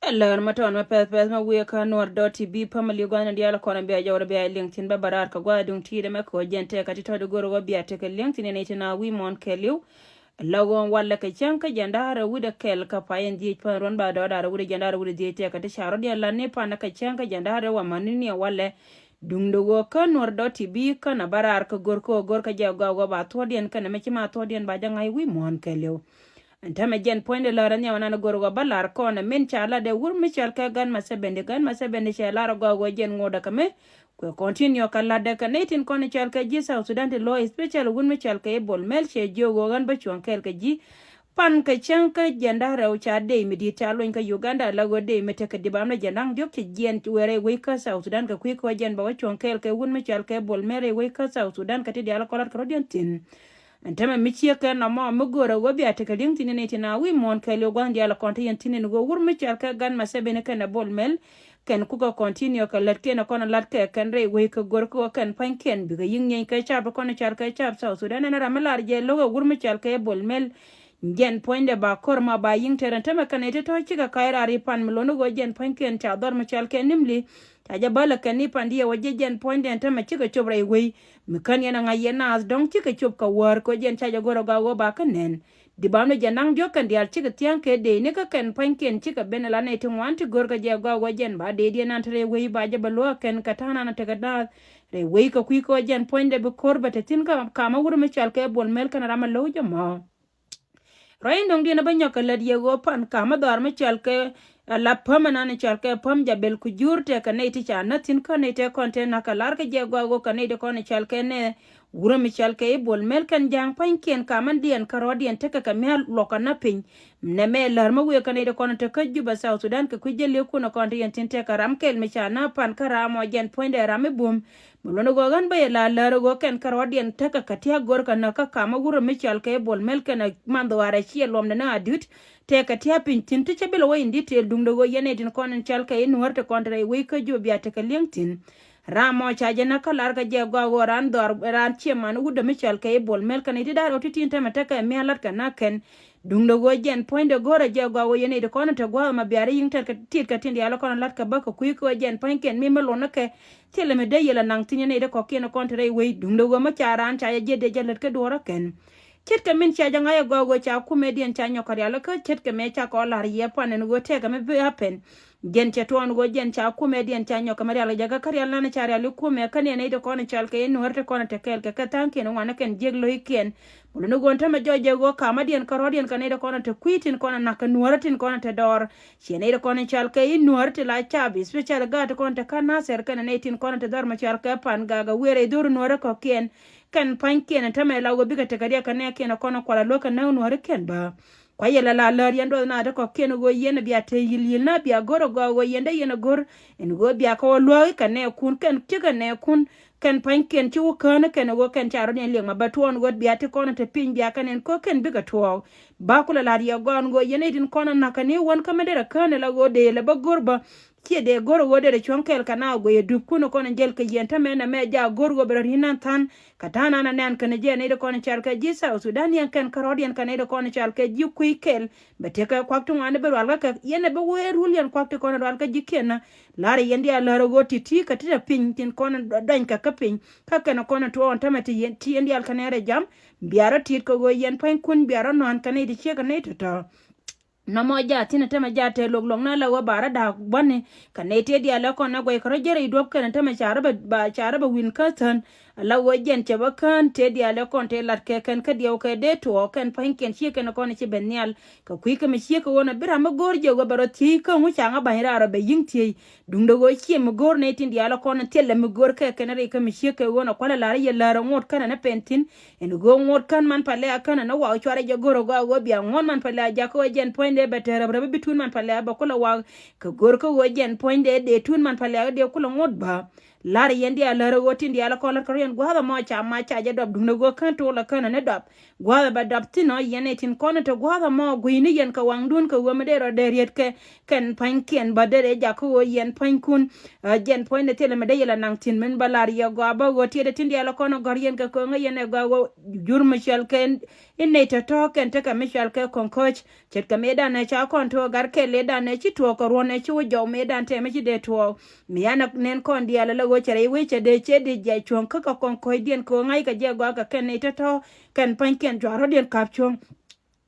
Hello, maton ma pes ma wiya ka nuar doti bi pamali gwana diala kona biya jawra biya LinkedIn ba barar ka gwa dung tide me ko jente ka tito de goro biya te ka LinkedIn ne tina wi mon keliu lagon walla ka chanka jandara wuda kel ka payen di pa ron ba da wuda jandara wuda di te ka te sharo dia la ne pa na ka chanka jandara wa manini walle dung do go ka nuar doti bi ka na barar ka gor ka jaw ga ba to dien ka na me ma to dien ba jangai wi mon keliu Antame jen poinde lara nya wana gorgo balar kona min chala de wur michal ka gan masabende chala go jen ngoda kame ko continue kala de ka netin kona chal ka ji South Sudan de law special wur michal ka bol mel che jogo gan ba chuan kel ka ji pan ka chanka jenda raw cha de mi di chalo ka Uganda lago de mete ka dibamna jendang diop che jen were we ka South Sudan ka ko jen ba chuan kel ka wur michal ka bol mere we ka South Sudan ka ti ala kolar krodian tin Antama michia ka na ma mugora go biya te kading tinene tina wi mon ka lo gwan dia la konti yan tinene go wur michal ka gan masebe ne kana bol mel ken kuka continue ka latke na kona latke kan re we ka gor ko kan panken biga yin yen ka cha ba kona char ka cha South Sudan na ramalar je lo go wur michal ka bol mel gen poinde ba korma ba yin terantama kana ite to chiga kaira ri pan melono go gen panken cha dor michal ka nimli taja bala kani pandia wajejen poinde antama chiga chobra we mikan yana ngayena as dong chika chop ka war ko jen chaja goro ga wo ba kanen di bamne janang jo kan dial chika tiang ke de ne ka ken panken chika benela ne tin wanti gor ka je ga wo jen ba de de nan tre we ba je balo ken katana na tega da re we ka kui ko jen poinde be korba te tin ka kama wuro me chal ke bol mel kana rama lo jama rain dong dina banyo ka lad yego pan kama dar me chal ke la pamana ne chal ke pam jabel ku jurte ka ne ti cha na tin ka ne te konte na ka lar ka je go ka ne de ko ne chal ke ne wuro me chal ke bol mel kan jang pan ken ka man dien ka rodien te ka me lo ka na pin ne me lar ma we ka ne de ko ne te ka juba South Sudan ka ku jelle ku na konte yen tin te ka ram kel me cha na pan ka ra mo jen point de ram bum Molono go gan ba la laro go ken karodien taka katia gor kana ka kama guro michal ke bol mel kana mando wara chi lom na adut te katia pin tin te chabelo wa indi te dungdo go yene din konen chal ka in warte kontre we ka jo bia te ka linktin ramo cha jena ka lar ka je go ran dor ran chi man gudo michal ke bol mel kana ti daro titin te mata ka me alat kana ken dungdo go jen point de gora je go yene de konen te go ma biare yin te ka tit ka tindi ala konen lat ka ba ko ku jen point ken mi melo na ke tele me de yela nang tinye ne de ko keno kontre we dungdo go ma charan cha je de jalet ke dora ken chet ka min cha janga go cha comedian cha nyokari ala ka chet ka me cha ko lar ye panen go te ka me be happen gen che ton go gen cha comedian cha nyokamari ala jaga kari ala na cha ala ku me kan ne de ko ne chal ke no herte ko ne te kel ka tan ken wana ken jeglo iken mulo go ntama joje go ka madien karodian kan ne de ko ne te kwitin ko na ka nuaratin ko ne te dor che ne de ko ne chal ke nuarte la cha bi special ga te ko ne te kana ser kan ne tin ko ne te dor ma chal ka pan ga were dur nuara ko ken kan pan ken tama la go biga te kadia kan ne ken ko ne kwala lo kan na nuara ken ba kwa yela la lar yando na da ko ken go yena biya te yil na biya goro go yenda yena gor en go biya ko lo ka ne kun ken tiga ne kun ken pan ken ti kan ken go ken charo ne le ma baton go biya te kono te pin biya kan ko ken biga to ba kula la ya go go yena din kono na kan ne won kamedera kan la go de le ba gorba ki de goro wo de chonkel kana go ye du kuno kono jel ke yenta me na me ja gorgo ber hinan tan katana na nan kan je ne de kono chal ka ji South Sudan yan kan karodian kan de kono chal ka ji kuikel bete ka kwaktu ngane ber wal ka yene be we rulian kwaktu kono wal ka jikena lare yendi ala go titi ka tita pin tin kono dan ka pin ka kana kono to on tamati yendi al kanere jam biara tit ko go yen pen kun biara non kan de che ka ne to no mo ja tina tema ja te log na la wa bara da bane kanete dia la ko na go ko jere do kan tema chara ba win katan la wo jen che ba kan te dia la kon te lat ke kan ka dia ko de to kan pan ken chi kan ko ne che benial ka kui ka me chi ko wona bira ma gor je go baro ti ka mu changa ba hira be yin ti dung do go chi me gor ne tin dia la ko na tele me gor ka kan re ka me chi ka wona ko la ye la ngot kan na pentin en go ngot kan man pale kan na wa chware je goro go bia ngon man pale ja ko jen point de betere brabe bitun man pale ba kula wa ka gor ko jen point de tun man pale de kula ngot ba lar yendi ala rogoti ndi ala kolar koren gwada mo cha ma cha ja dob dum go kan to la kan ne dob gwada ba dob tino yene tin kono to gwada mo guini yen ka wangdun ka wamede ro deriet ke ken pankien ba dere ja ko yen pankun jen point tele me de yela nang tin men balar ya go ba go tiede tin ndi ala kono gor yen ka ko ngene go jur michel ken inne to ken te ka michel ke kon coach chet ka meda na cha kon to gar ke leda na chi to ko ron chi wo jo meda te me chi de to mi ana nen kon di ala go chere we che de che de ja chon ka kon ko dien ko ngai ka je go ka ken ne to ken pan ken jaro dien kap chon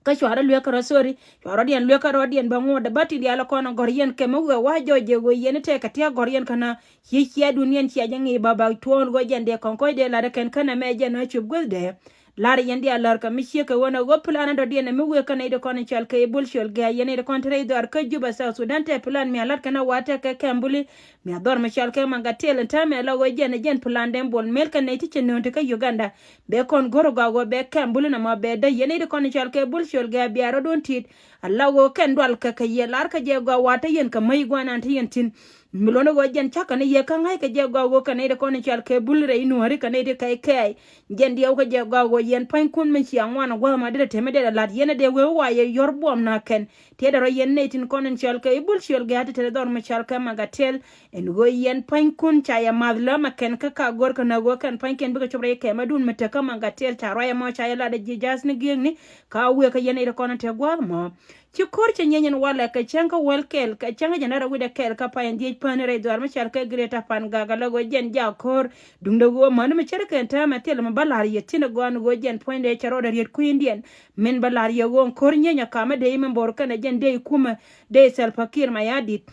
ka chwara lwe ka rosori chwara dien lwe ka rodien bango da bati di ala kono gorien ke mo wa joje go yen te ka tia gorien kana hi dunien chi ajangi baba tuon go jende kon ko de la ken kana me je no chub gulde lar yendi alar ka michie ka wona go plan do dien me we kana de kon chal ke bulshol ga yene de kon tre do ar ka juba sa sudan te plan mi alar kana wata ka kambuli mi ador me chal ke manga tel ta me la go jen plan den bol mel kana ti chen te ka uganda be kon goro go be kambuli na ma be de yene de kon chal ke bulshol ga biaro don tit alla go ken dwal ka yelar ka je go wata yen ka mai gwana ta yentin milono go jen chaka ne ye kan hay ka je go kan ne ko ne chal ke bulre inu hari kan ne de kai jen dia ko je go yen pan kun men chi anwana go ma de teme de lat yen de we wa ye yor bom na ken te de ro yen ne tin kon chal ke bul shol ga te dor ma chal ka magatel en go yen pan kun cha ya madla ma ken ka gor ka na go kan pan ken bi ka chobre ke madun meta ka magatel cha ro ya mo cha ya la de jijas ne gni ka we ka yen ne ko na te go ma ci korche nyenyen wala ka chanka welkel ka changa janara wida kel ka pa ndi panere do arma charka greta pan gaga lago jen ja kor dungdo go man ma charka ta ma tel ma balar yetina go an go jen poinde charo da yet kuindien men balar ye go kor nyenya kama de men bor kana jen de kuma de sel fakir ma yadit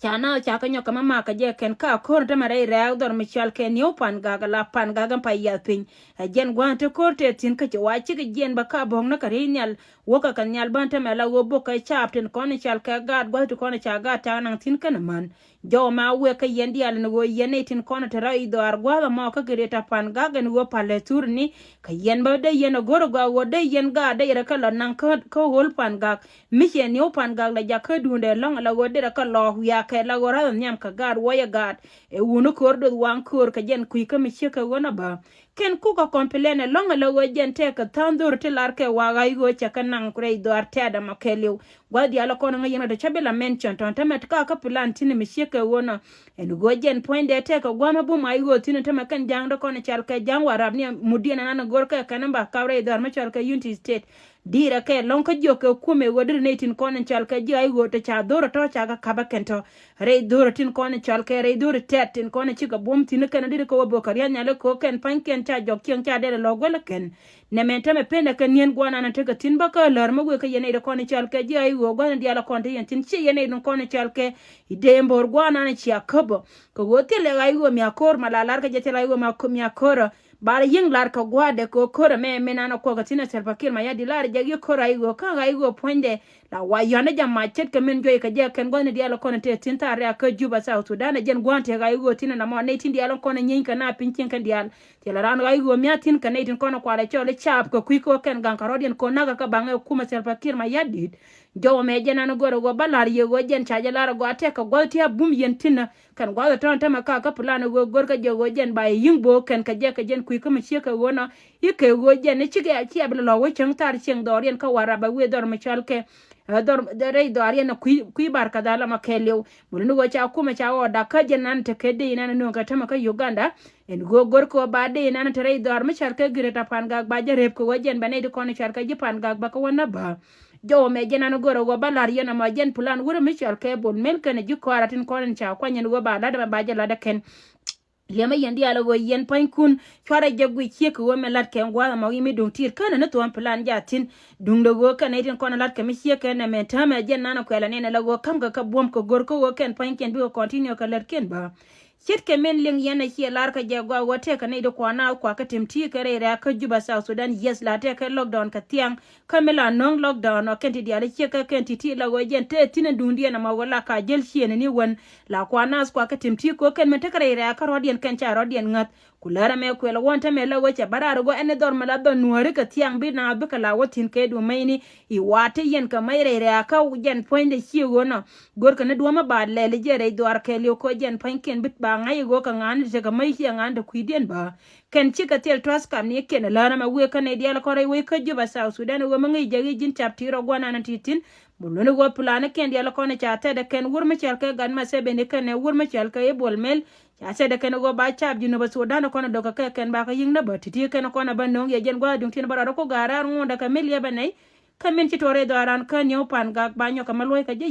chana chaka nyoka mama ka je ken ka kor ta mare ra dor michal ken yo pan gaga la pan gaga pa ya pin jen gwan te kor te tin ka che wa chi jen ba ka bong na ka rinyal woka kan nyal ban ta mela go bo ka chap tin kon chal ka gad go to kon cha ga ta nan tin kan man jo ma we ka yendi al no go yene tin kon te ra ido ar gwa ma ka greta pan gaga no pale turni ka yen ba de yen goro go de yen ga de ra ka la nan ko hol pan gag mi yen yo pan gag la ja ka dunde long la go de ra ka lo ya ke la go ra nyam ka gad wo ya gad e wunu kor do wan kor ka jen ku ka mi che ka wona ba ken ku ka kompelene long la go jen te ka tandur te lar ke wa ga go cha kan nan kure do arte da makeliu gwadi ala kono ngayena de chabela mention ton tamet ka plan tin mi sheke wona en go jen point de te ka gwama bu mai go tin tama kan jang do kono chal ka jang warab ni mudina nan gor ka kanamba kawre do ma chal ka unity state dira ke lon ka joke kume wodir netin kono chal ka ji ay go to cha doro to cha ka kaba kento re doro tin kono chal ka re doro tet tin kono chi ka bom tin kan dir ko bo kariya nyale ko ken panken cha jokyen cha de lo go ken ne menta me penda kan yen gwana na te ka tin ba ka lor mo go ka yene de kono chal ka ji ay go gwana di ala konte yen tin chi yene no kono chal ka ide mbor gwana na chi akabo ko wote le ay go mi akor malalar ka jete la ay go ma ko mi akora bara ying lar ka gwade ko kora me menana ko gatina selfa kirma ya dilar jagi kora igo ka ga igo ponde la wayana jama chet ka men joy ka je ken gone dialo kono te tinta re ka juba sa Sudan jen gwante ga igo tina na mo ne tin dialo kono nyin ka na pinkin kan dial te la ran ga igo miatin ka ne tin kono kwa le chole chap ko kuiko ken gan karodien ko naga ka bange kuma selfa kirma ya dit jo me jena no goro go balar ye go jen chaje lar go ate ka go tia bum yentina kan go ton tama ka plan go gor ka jo go jen bay yingbo kan ka je ka jen ku ka machie ka wona ike go jen ne chige chi ablo lo we chang tar cheng dorien ka wara ba we dor machal ke dor dere dorien na ku bar ka dala makelew mulno go cha kuma cha o da ka jen nan te kede ina no ka tama ka Uganda en go gor ko ba de ina te re dor machal ka greta pan gag ba je rep ko jen bane de kon char ka je pan gag ba ka wona ba jo me jena no goro go balar yana ma jen plan wura michal ke bon mel kan ji ko aratin konen cha kwanyen go ba da ba je la da ken lema yendi ala go yen pankun chwara jaggu chie ko me lat ke ngwa ma yimi dum tir kana na to plan jatin dum do go kana tin kono lat ke mi chie ke na me tama jen nana ko la ne la go kam ga ka bom ko gor ko ken panken bi ko continue ka lat ken ba chit ke men ling yana chi lar ka jagwa wote ka ne do ko na kwa ka timti ka re ra ka juba South Sudan yes la te ka lockdown ka tiang kamela non lockdown no kenti di ala chi ka kenti ti la go jen te tin dundi na ma wala ka jel chi ne ni won la kwa nas kwa ka timti ko ken men te ka re ra ka rodien ken cha rodien ngat kulara me kwela wonta me la wacha bararo go ene dor mala do nuari ka tiang bi na bi kala watin ke do maini I wate yen ka mayre re aka jen point de chigo no gor ka ne do ma ba le le jere dor ke le ko jen point ken bit ba ngai go ka ngan je ka mai hi ngan de kuiden ba ken chika tel twas kam ne ken la na ma we ka ne dia ko re we ka juba South Sudan we ma ngai jagi jin chap tiro go na titin bulone go plana ken dia ko ne cha te de ken wur ma chal ka gan ma se be ne ken ne wur ma chal ka e bol mel cha se de ken go ba chap jino ba Sudan ko na do ka ken ba ka yin na ba titi ken ko na ba no ye jen go dung tin ba ko gara ru da ka mel ye ba nei kamen ci tore do aran kan yow pan gak banyo ka malway ka je